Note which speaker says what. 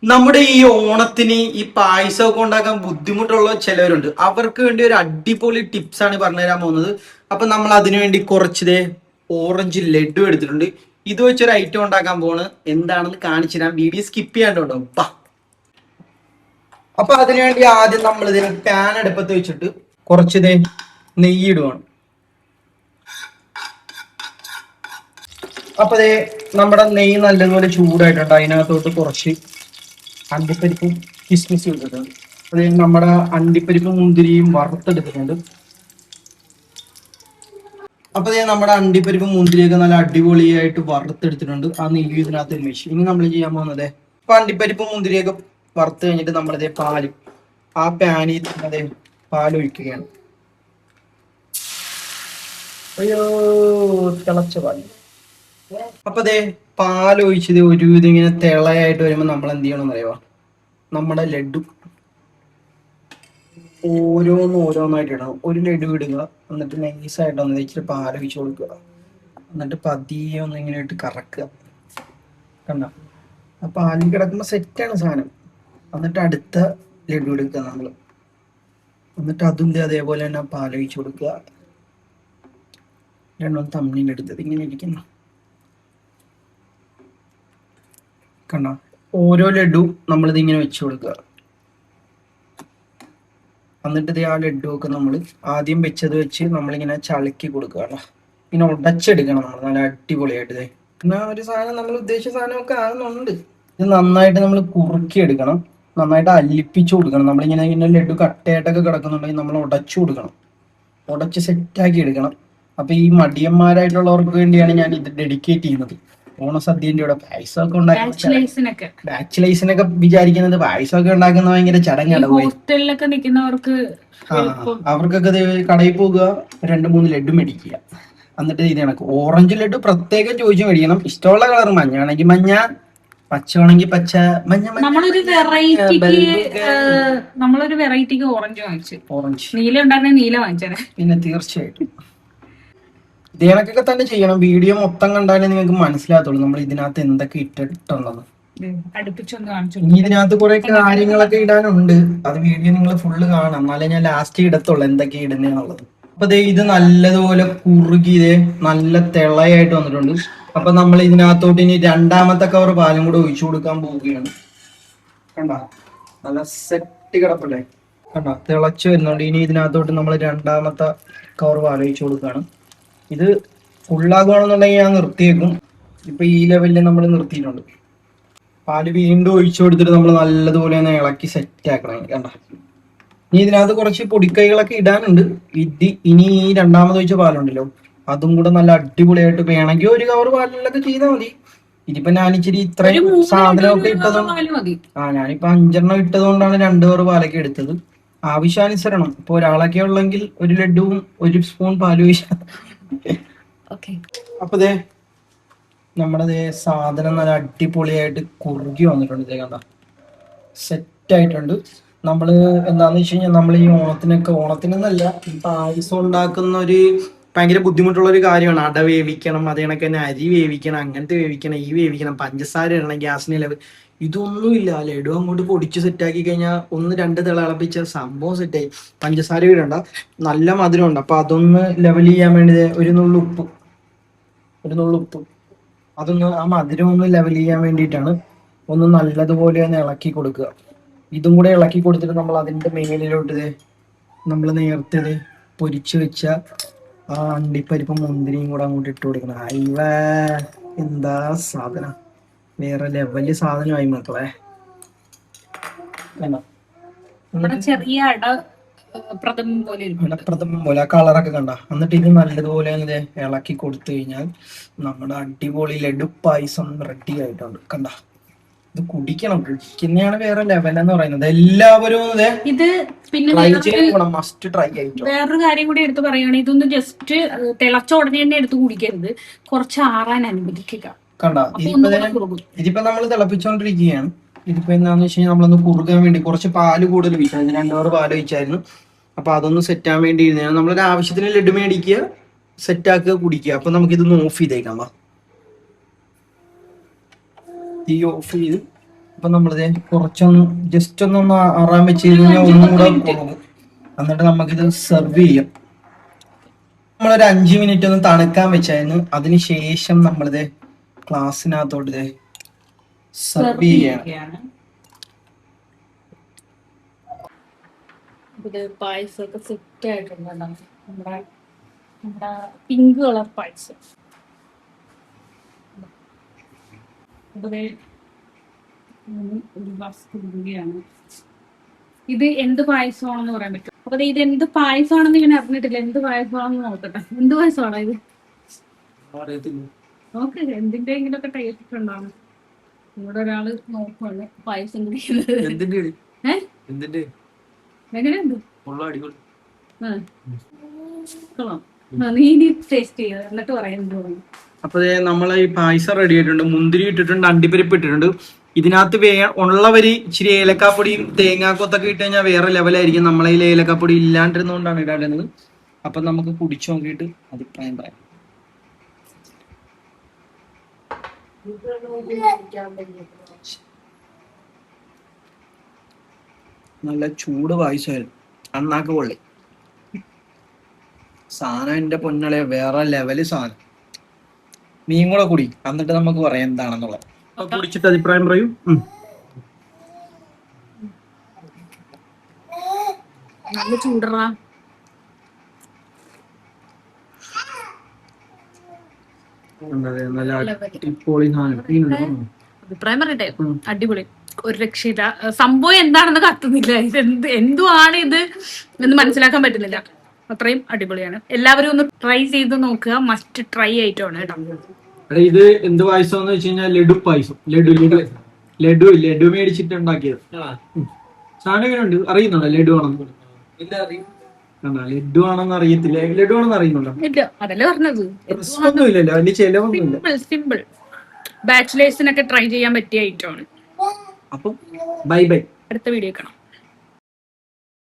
Speaker 1: നമ്മുടെ ഈ ഓണത്തിന് ഈ പായസമൊക്കെ ഉണ്ടാക്കാൻ ബുദ്ധിമുട്ടുള്ള ചിലവരുണ്ട്. അവർക്ക് വേണ്ടി ഒരു അടിപൊളി ടിപ്സ് ആണ് പറഞ്ഞുതരാൻ പോകുന്നത്. അപ്പൊ നമ്മൾ അതിനു വേണ്ടി കുറച്ച് ഓറഞ്ച് ലഡു എടുത്തിട്ടുണ്ട്. ഇത് വെച്ചൊരു ഐറ്റം ഉണ്ടാക്കാൻ പോണ്. എന്താണെന്ന് കാണിച്ചു തരാം. വീഡിയോ സ്കിപ്പ് ചെയ്യാണ്ടോ. അപ്പൊ അതിനുവേണ്ടി ആദ്യം നമ്മൾ ഇതിന് പാൻ അടുപ്പത്ത് വെച്ചിട്ട് കുറച്ച് നെയ്യ് ഇടുവാണ്. അപ്പൊ നമ്മുടെ നെയ്യ് നല്ലതുപോലെ ചൂടായിട്ടുണ്ട്. അതിനകത്തോട്ട് കുറച്ച് അണ്ടിപ്പരിപ്പും കിസ്മിസും ഇട്ടിട്ടുണ്ട്. അത് നമ്മുടെ അണ്ടിപ്പരിപ്പും മുന്തിരിയും വറുത്തെടുത്തിട്ടുണ്ട്. അപ്പൊ നമ്മുടെ അണ്ടിപ്പരിപ്പും മുന്തിരിയൊക്കെ നല്ല അടിപൊളിയായിട്ട് വറുത്തെടുത്തിട്ടുണ്ട്. ആ നെയ്യ് ഇതിനകത്ത് വെച്ച് ഇനി നമ്മൾ ചെയ്യാൻ പോകുന്നത് ഇപ്പൊ അണ്ടിപ്പരിപ്പും മുന്തിരിയൊക്കെ വറുത്ത് കഴിഞ്ഞിട്ട് നമ്മളിതേ ആ പാനിൽ പാൽ ഒഴിക്കുകയാണ്. അയ്യോ, തിളച്ച പാല്. അപ്പൊ പാൽ ഒഴിച്ചത് ഒരുവിധം ഇങ്ങനെ തിളയായിട്ട് വരുമ്പോ നമ്മൾ എന്ത് ചെയ്യണമെന്ന് അറിയാമോ? നമ്മുടെ ലഡു ഓരോന്നായിട്ട് ഇടണം. ഒരു ലഡു ഇടുക, എന്നിട്ട് നൈസായിട്ട് ഒന്ന് ഇച്ചിരി പാൽ ഒഴിച്ചു കൊടുക്കുക, എന്നിട്ട് പതിയെ ഒന്ന് ഇങ്ങനെ ഇട്ട് കറക്കുക. കണ്ട, ആ പാലിൽ കിടക്കുമ്പോ സെറ്റാണ് സാധനം. എന്നിട്ട് അടുത്ത ലഡു എടുക്കുക നമ്മൾ, എന്നിട്ട് അതും അതേപോലെ തന്നെ പാൽ ഒഴിച്ചു കൊടുക്കുക. രണ്ടും തമ്മിലെടുത്തത് ഇങ്ങനെ ഇരിക്കുന്നു. കണ്ട, ഓരോ ലഡു നമ്മളിത് ഇങ്ങനെ വെച്ചു കൊടുക്കുക. എന്നിട്ട് ആ ലഡു ഒക്കെ നമ്മൾ ആദ്യം വെച്ചത് വെച്ച് നമ്മളിങ്ങനെ ചളുക്കി കൊടുക്കുകയാണ്. പിന്നെ ഉടച്ചെടുക്കണം നമ്മൾ നല്ല അടിപൊളിയായിട്ട്. പിന്നെ ഒരു സാധനം നമ്മൾ ഉദ്ദേശിച്ച സാധനമൊക്കെ ആകുന്നുണ്ട്. ഇത് നന്നായിട്ട് നമ്മൾ കുറുക്കി എടുക്കണം, നന്നായിട്ട് അല്ലിപ്പിച്ചു കൊടുക്കണം. നമ്മളിങ്ങനെ ഇങ്ങനെ ലഡു കട്ടയായിട്ടൊക്കെ കിടക്കുന്നുണ്ടെങ്കിൽ നമ്മൾ ഉടച്ചു കൊടുക്കണം, ഉടച്ച് സെറ്റാക്കി എടുക്കണം. അപ്പൊ ഈ മടിയന്മാരായിട്ടുള്ളവർക്ക് വേണ്ടിയാണ് ഞാൻ ഇത് ഡെഡിക്കേറ്റ് ചെയ്യുന്നത്. ഓണസദ്യന്റെ കൂടെ പായസമൊക്കെ ഉണ്ടാക്കുന്ന ബാച്ചിലേഴ്സിനൊക്കെ വിചാരിക്കുന്നത് പായസമൊക്കെ ഉണ്ടാക്കുന്ന ഭയങ്കര ചടങ്ങാണ്.
Speaker 2: ഹോസ്റ്റലിലൊക്കെ നിൽക്കുന്നവർക്ക്
Speaker 1: അവർക്കൊക്കെ കടയിൽ പോകുക, 2-3 ലഡു മേടിക്കുക. എന്നിട്ട് ഇത് കണക്ക് ഓറഞ്ച് ലഡു പ്രത്യേകം ചോദിച്ചു മേടിക്കണം. ഇഷ്ടമുള്ള കളർ മഞ്ഞാണെങ്കിൽ മഞ്ഞ, പച്ചയാണെങ്കിൽ പച്ച.
Speaker 2: നമ്മളൊരു വെറൈറ്റിക്ക് ഓറഞ്ച് വാങ്ങിച്ചു. നീല ഉണ്ടായിരുന്ന നീല വാങ്ങിച്ചേ.
Speaker 1: പിന്നെ തീർച്ചയായിട്ടും ഇതേണക്കൊക്കെ തന്നെ ചെയ്യണം. വീഡിയോ മൊത്തം കണ്ടാലേ നിങ്ങൾക്ക് മനസ്സിലാകത്തുള്ളൂ നമ്മൾ ഇതിനകത്ത് എന്തൊക്കെ ഇട്ടിട്ടുള്ളത്. ഇനി ഇതിനകത്ത് കുറെ കാര്യങ്ങളൊക്കെ ഇടാനുണ്ട്. അത് വീഡിയോ നിങ്ങൾ ഫുള്ള് കാണാം, എന്നാലേ ഞാൻ ലാസ്റ്റ് ഇടത്തുള്ളൂ എന്തൊക്കെ ഇടുന്നുള്ളത്. അപ്പൊ ഇത് നല്ലതുപോലെ കുറുകി നല്ല തിളയായിട്ട് വന്നിട്ടുണ്ട്. അപ്പൊ നമ്മൾ ഇതിനകത്തോട്ട് ഇനി രണ്ടാമത്തെ കവർ പാലും കൂടെ ഒഴിച്ചു കൊടുക്കാൻ പോവുകയാണ്. കണ്ട, നല്ല സെറ്റ് കിടപ്പല്ലേ? കണ്ട, തിളച്ച് വരുന്നുണ്ട്. ഇനി ഇതിനകത്തോട്ട് നമ്മൾ രണ്ടാമത്തെ കവർ പാൽ ഒഴിച്ചു കൊടുക്കുകയാണ്. ഇത് ഫുള്ളാകുകയാണെന്നുണ്ടെങ്കിൽ ഞാൻ നിർത്തിയേക്കും. ഇപ്പൊ ഈ ലെവലിൽ നമ്മൾ നിർത്തിയിട്ടുണ്ട്. പാല് വീണ്ടും ഒഴിച്ചു കൊടുത്തിട്ട് നമ്മൾ നല്ലതുപോലെ ഒന്ന് ഇളക്കി സെറ്റ് ആക്കണം. കണ്ട, ഇനി ഇതിനകത്ത് കുറച്ച് പൊടിക്കൈകളൊക്കെ ഇടാനുണ്ട്. ഇനി ഈ രണ്ടാമത് ഒഴിച്ച പാലുണ്ടല്ലോ, അതും കൂടെ നല്ല അടിപൊളിയായിട്ട് വേണമെങ്കിൽ ഒരു കവർ പാലിലൊക്കെ ചെയ്താൽ മതി. ഇതിപ്പോ ഞാനിച്ചിരി ഇത്രയും സാധനമൊക്കെ ഇട്ടതുകൊണ്ട് ഞാനിപ്പോ 5 ഇട്ടത് കൊണ്ടാണ് 2 കവർ പാലൊക്കെ എടുത്തത്. ആവശ്യാനുസരണം. ഇപ്പൊ ഒരാളൊക്കെ ഉള്ളെങ്കിൽ ഒരു ലഡുവും 1 സ്പൂൺ പാലും ഒഴിച്ചാൽ. അപ്പൊ നമ്മുടെ സാധനം നല്ല അടിപൊളിയായിട്ട് കുറുകി വന്നിട്ടുണ്ട്. കണ്ട, സെറ്റ് ആയിട്ടുണ്ട്. നമ്മള് എന്താന്ന് വെച്ച് കഴിഞ്ഞാൽ നമ്മൾ ഈ ഓണത്തിനെന്നല്ല, ഈ പായസം ഉണ്ടാക്കുന്ന ഒരു ഭയങ്കര ബുദ്ധിമുട്ടുള്ള ഒരു കാര്യമാണ്. അട വേവിക്കണം, അതേ കണക്ക് തന്നെ അരി വേവിക്കണം, അങ്ങനത്തെ വേവിക്കണം, ഈ വേവിക്കണം, പഞ്ചസാര ഇടണം, ഗ്യാസിന് ലെവൽ. ഇതൊന്നുമില്ല. ലഡു അങ്ങോട്ട് പൊടിച്ച് സെറ്റാക്കി കഴിഞ്ഞാൽ 1-2 തിളപ്പിച്ച സംഭവം സെറ്റായി. പഞ്ചസാര ഇടണ്ട, നല്ല മധുരമുണ്ട്. അപ്പൊ അതൊന്ന് ലെവൽ ചെയ്യാൻ വേണ്ടി ഒരു നുള്ളുപ്പ് അതൊന്ന് ആ മധുരം ഒന്ന് ലെവൽ ചെയ്യാൻ വേണ്ടിയിട്ടാണ്. ഒന്ന് നല്ലതുപോലെ ഒന്ന് ഇളക്കി കൊടുക്കുക. ഇതും കൂടെ ഇളക്കി കൊടുത്തിട്ട് നമ്മൾ അതിന്റെ മേലിലോട്ട് നമ്മൾ നേരത്തെ പൊരിച്ചു വെച്ച ആ അണ്ടിപ്പരിപ്പും മുന്തിരിയും കൂടെ അങ്ങോട്ട് ഇട്ട് കൊടുക്കണം. എന്താ സാധനം, വേറെ ലെവല് സാധനമായി മക്കളെ.
Speaker 2: ചെറിയ അടപ്രഥമൻ
Speaker 1: പോലെ കളറൊക്കെ കണ്ട. എന്നിട്ട് ഇത് നല്ലതുപോലെ ഇളക്കി കൊടുത്തു കഴിഞ്ഞാൽ നമ്മുടെ അടിപൊളി ലഡു പായസം റെഡി ആയിട്ടുണ്ട്. കണ്ട, ഇത് കുടിക്കുന്നതാണ് വേറെ ലെവൽ എന്ന് പറയുന്നത്. എല്ലാവരും
Speaker 2: ഇത് പിന്നെ
Speaker 1: മസ്റ്റ് ട്രൈ ആയിട്ട്.
Speaker 2: വേറൊരു കാര്യം കൂടി എടുത്ത് പറയുകയാണെങ്കിൽ ഇതൊന്ന് ജസ്റ്റ് തിളച്ച ഉടനെ തന്നെ എടുത്ത് കുടിക്കരുത്, കുറച്ച് ആറാൻ അനുവദിക്കുക.
Speaker 1: കണ്ട, ഇതിപ്പോ നമ്മൾ തിളപ്പിച്ചോണ്ടിരിക്കുകയാണ്. ഇതിപ്പോ എന്താന്ന് വെച്ച് കഴിഞ്ഞാൽ നമ്മളൊന്ന് കുറുകാൻ വേണ്ടി കുറച്ച് പാല് കൂടുതൽ ഒഴിച്ചായിരുന്നു. 2 കവർ പാല് ഒഴിച്ചായിരുന്നു. അപ്പൊ അതൊന്ന് സെറ്റ് ആവാൻ വേണ്ടി ഇരുന്ന നമ്മളൊരു ആവശ്യത്തിന് ലഡു മേടിക്കുക, സെറ്റാക്കുക, കുടിക്കുക. അപ്പൊ നമുക്ക് ഇതൊന്ന് ഓഫ് ചെയ്തേക്കാം. തീ ഓഫ് ചെയ്ത് അപ്പൊ നമ്മളിത് കുറച്ചൊന്ന് ജസ്റ്റ് ഒന്ന് ആറാൻ വെച്ച് കഴിഞ്ഞാൽ ഒന്നുകൂടെ പോകും. എന്നിട്ട് നമുക്കിത് സെർവ് ചെയ്യാം. നമ്മളൊരു 5 മിനിറ്റ് ഒന്ന് തണുക്കാൻ വെച്ചായിരുന്നു. അതിനുശേഷം നമ്മളിത് ഗ്ലാസ്സിനകത്തോട്ട് ഇത് സെർവ് ചെയ്യണം.
Speaker 2: ഇത് പായസമൊക്കെ സെറ്റ് ആയിട്ടുണ്ട്. നമ്മുടെ പിങ്ക് കളർ പായസം. ഒരു ഗ്ലാസ് കുടുങ്ങുകയാണ്. ഇത് എന്ത് പായസമാണെന്ന് പറയാൻ പറ്റും. അപ്പൊ ഇത് എന്ത് പായസമാണെന്ന് ഇങ്ങനെ അറിഞ്ഞിട്ടില്ല. എന്ത് പായസമാണെന്ന് നോക്കട്ടെ. എന്ത് പായസമാണോ ഇത്? നോക്ക്, എന്തിന്റെങ്കിലും ഒക്കെ ടേസ്റ്റ് ഉണ്ടാവും. ഇവിടെ ഒരാള് നോക്കുവാണ് പായസം കുടിക്കുന്നത്. എങ്ങനെയുണ്ട്? നീ ടേസ്റ്റ് ചെയ്യ, എന്നിട്ട് പറയാൻ തോന്നുന്നു.
Speaker 1: അപ്പൊ നമ്മളെ ഈ പായസം റെഡി ആയിട്ടുണ്ട്. മുന്തിരി ഇട്ടിട്ടുണ്ട്, അണ്ടിപ്പരിപ്പ് ഇട്ടിട്ടുണ്ട്. ഇതിനകത്ത് ഉള്ളവര് ഇച്ചിരി ഏലക്കാപ്പൊടിയും തേങ്ങാക്കൊത്തൊക്കെ ഇട്ട് കഴിഞ്ഞാൽ വേറെ ലെവലായിരിക്കും. നമ്മളെ ഈ ഏലക്കാപ്പൊടി ഇല്ലാണ്ടിരുന്നോണ്ടാണ് ഇടാറുള്ളത്. അപ്പൊ നമുക്ക് കുടിച്ചു നോക്കിയിട്ട് അഭിപ്രായം പറയാം. നല്ല ചൂട് പായസമായിരുന്നു. അണ്ണാക്ക് പൊള്ളി സാധനം. എന്റെ പൊന്നളെ വേറെ ലെവല് സാധനം. നീയും കൂടെ കുടി, എന്നിട്ട് നമുക്ക് പറയാം എന്താണെന്നുള്ളത്. കുടിച്ചിട്ട് അഭിപ്രായം പറയൂ.
Speaker 2: നല്ല ചൂടറാ. അഭിപ്രായം പറയട്ടെ, അടിപൊളി, ഒരു രക്ഷയില്ല. സംഭവം എന്താണെന്ന് കത്തുന്നില്ല. ഇത് എന്തുവാണ് ഇത് എന്ന് മനസ്സിലാക്കാൻ പറ്റുന്നില്ല. അത്രയും അടിപൊളിയാണ്. എല്ലാവരും ഒന്ന് ട്രൈ ചെയ്ത് നോക്കുക. മസ്റ്റ് ട്രൈ ആയിട്ടാണ് കേട്ടോ.
Speaker 1: ഇത് എന്ത് പായസം എന്ന് വെച്ച് കഴിഞ്ഞാൽ ലഡു പായസം. ലഡു മേടിച്ചിട്ട് ഉണ്ടാക്കിയത് സാധനം. എങ്ങനെയുണ്ട്? അറിയുന്നുണ്ടോ ലഡു ആണെന്ന്? ലഡു ആണെന്ന് അറിയത്തില്ല. ലഡു ആണെന്ന് അറിയുന്നുണ്ടോ?
Speaker 2: അതല്ലേ പറഞ്ഞത്.
Speaker 1: ഒന്നും ഇല്ലല്ലോ, വലിയ ചെലവൊന്നുമില്ല.
Speaker 2: സിമ്പിൾ ബാച്ചിലേഴ്സിനൊക്കെ ട്രൈ ചെയ്യാൻ പറ്റിയ ഐറ്റമാണ്.
Speaker 1: അപ്പം ബൈ ബൈ.
Speaker 2: അടുത്ത വീഡിയോ കാണാം.